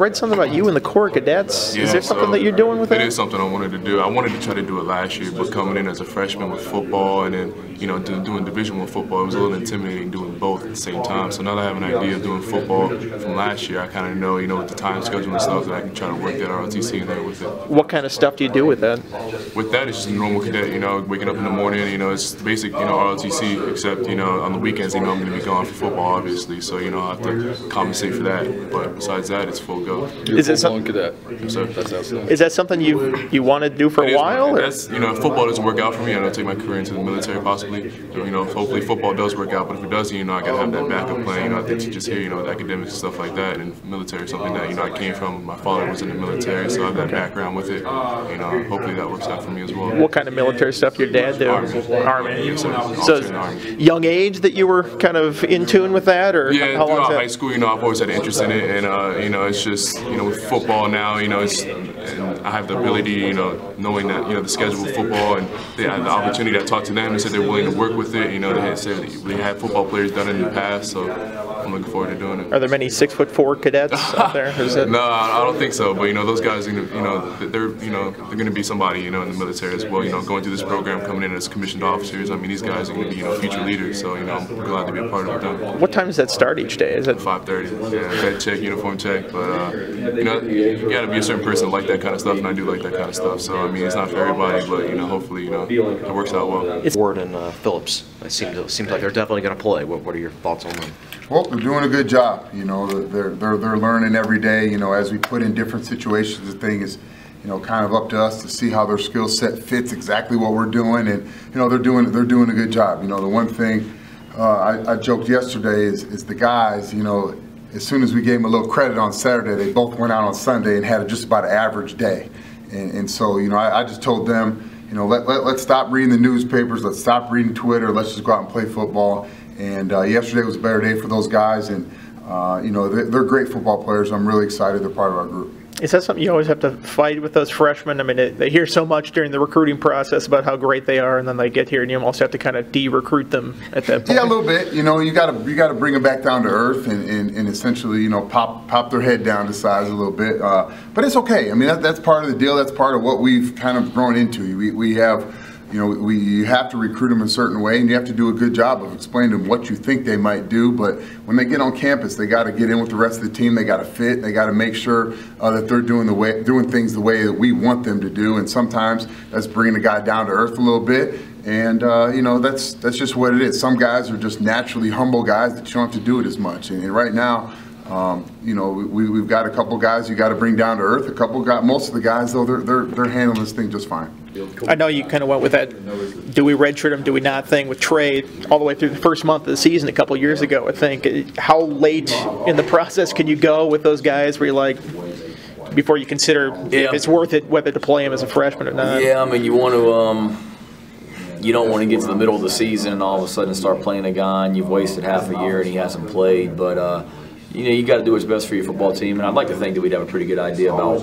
read something about you and the Corps Cadets. Is there something that you're doing with it? It is something I wanted to do. I wanted to try to do it last year, but coming in as a freshman with football and then doing Division I football, it was a little intimidating doing both at the same time. So now that I have an idea of doing football from last year, I kind of know, with the time schedule and stuff, that I can try to work that ROTC in there with it. What kind of stuff do you do with that? With that, it's just a normal cadet, waking up in the morning, it's basic, ROTC, except, on the weekends, I'm going to be gone for football, obviously, so, I'll have to compensate for that. But besides that, it's full go. Is it something cadet? Is that something you want to do for a while? That's, if football doesn't work out for me, I'll take my career into the military possibly. Hopefully football does work out, but if it doesn't, I got to have that backup plan. I think you just hear, the academics and stuff like that, and military is something that, I came from. My father was in the military, so I have that background with it. Hopefully that works out for me as well. What kind of military stuff your dad do? Army. So young age that you were kind of in tune with that, or yeah, how long throughout high school, I've always had an interest in it, and it's just, with football now, and I have the ability, knowing that, the schedule of football, and they had the opportunity to talk to them and said they're willing to work with it. They had said they had football players done it in the past, so I'm looking forward to doing it. Are there many 6'4" cadets out there? No, I don't think so. But those guys, they're going to be somebody, in the military as well. Going through this program, coming in as commissioned officers. I mean, these guys are going to be, future leaders. So, I'm glad to be a part of it. What time does that start each day? Is it 5:30? Yeah, check, uniform check. But you got to be a certain person to like that kind of stuff, and I do like that kind of stuff. So, I mean, it's not for everybody, but hopefully, it works out well. Ward and Phillips, it seems like they're definitely going to play. What are your thoughts on them? Well, they're doing a good job. They're learning every day. As we put in different situations, the thing is, kind of up to us to see how their skill set fits exactly what we're doing, and they're doing a good job. The one thing I joked yesterday is the guys. As soon as we gave them a little credit on Saturday, they both went out on Sunday and had just about an average day, and so I just told them, let's stop reading the newspapers, let's stop reading Twitter, let's just go out and play football. And yesterday was a better day for those guys, and they're great football players. I'm really excited they're part of our group. Is that something you always have to fight with those freshmen? I mean, they hear so much during the recruiting process about how great they are, and then they get here, and you almost have to kind of de-recruit them at that point. Yeah, a little bit. You got to bring them back down to earth, and essentially, pop their head down to size a little bit. But it's okay. I mean, that's part of the deal. That's part of what we've kind of grown into. We have. You have to recruit them in a certain way, and you have to do a good job of explaining to them what you think they might do. But when they get on campus, they got to get in with the rest of the team. They got to fit. They got to make sure that they're doing things the way that we want them to do. And sometimes that's bringing the guy down to earth a little bit. And that's just what it is. Some guys are just naturally humble guys that you don't have to do it as much. And right now, we've got a couple guys you got to bring down to earth. Most of the guys though, they're handling this thing just fine. I know you kind of went with that do we redshirt him, do we not thing with Trey all the way through the first month of the season a couple years ago, I think. How late in the process can you go with those guys where you're like, before you consider if it's worth it whether to play him as a freshman or not? Yeah, I mean, you want to you don't want to get to the middle of the season and all of a sudden start playing a guy and you've wasted half a year and he hasn't played, but you got to do what's best for your football team, and I'd like to think that we'd have a pretty good idea about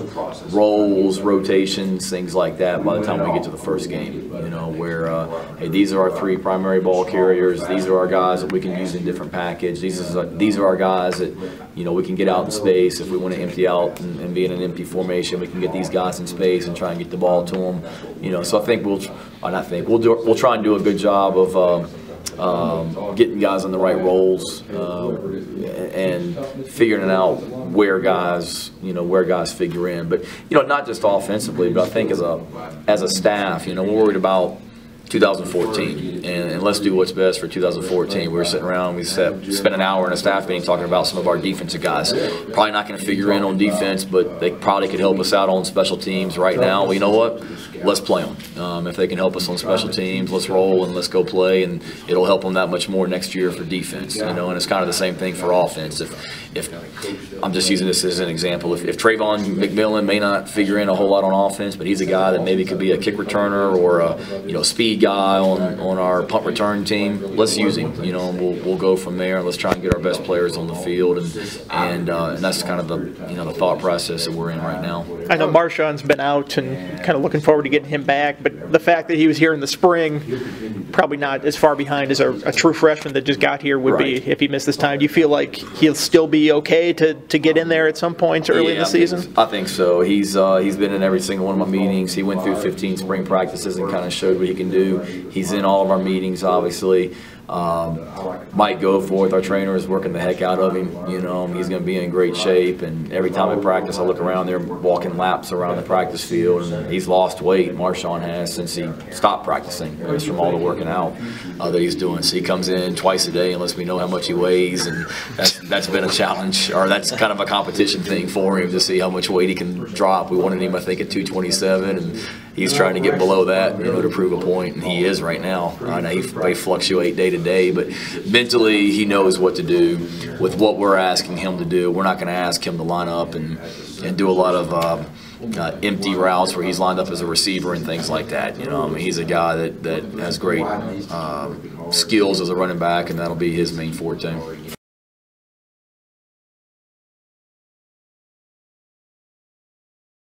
roles, rotations, things like that by the time we get to the first game. Where hey, these are our three primary ball carriers. These are our guys that we can use in different package. These are our guys that we can get out in space if we want to empty out and be in an empty formation. We can get these guys in space and try and get the ball to them. So I think we'll try and do a good job of. Getting guys in the right roles and figuring out where guys figure in, but not just offensively, but I think as a staff, we're worried about 2014, and let's do what's best for 2014. We were sitting around, we spent an hour in a staff meeting talking about some of our defensive guys. Probably not going to figure in on defense, but they probably could help us out on special teams right now. Well, you know what? Let's play them. If they can help us on special teams, let's roll and let's go play, and it'll help them that much more next year for defense. And it's kind of the same thing for offense. If I'm just using this as an example, if Trayvon McMillan may not figure in a whole lot on offense, but he's a guy that maybe could be a kick returner or a speed guy on our punt return team, let's use him. We'll go from there. Let's try and get our best players on the field, and that's kind of the thought process that we're in right now. I know Marshawn's been out and kind of looking forward to getting him back. But the fact that he was here in the spring, probably not as far behind as a true freshman that just got here would be if he missed this time. Do you feel like he'll still be okay to get in there at some points early in the season? I think so. He's been in every single one of my meetings. He went through 15 spring practices and kind of showed what he can do. He's in all of our meetings, obviously. Mike Goforth, our trainer, is working the heck out of him. You know, he's going to be in great shape. And every time I practice, I look around there, walking laps around the practice field. And he's lost weight, Marshawn has, since he stopped practicing. It's from all the working out that he's doing. So he comes in twice a day and lets me know how much he weighs. And that's been a challenge, or that's kind of a competition thing for him to see how much weight he can drop. We wanted him, I think, at 227, and he's trying to get below that, you know, to prove a point, and he is right now. They fluctuate day to day, but mentally he knows what to do with what we're asking him to do. We're not going to ask him to line up and do a lot of empty routes where he's lined up as a receiver and things like that. You know, I mean, he's a guy that has great skills as a running back, and that'll be his main forte.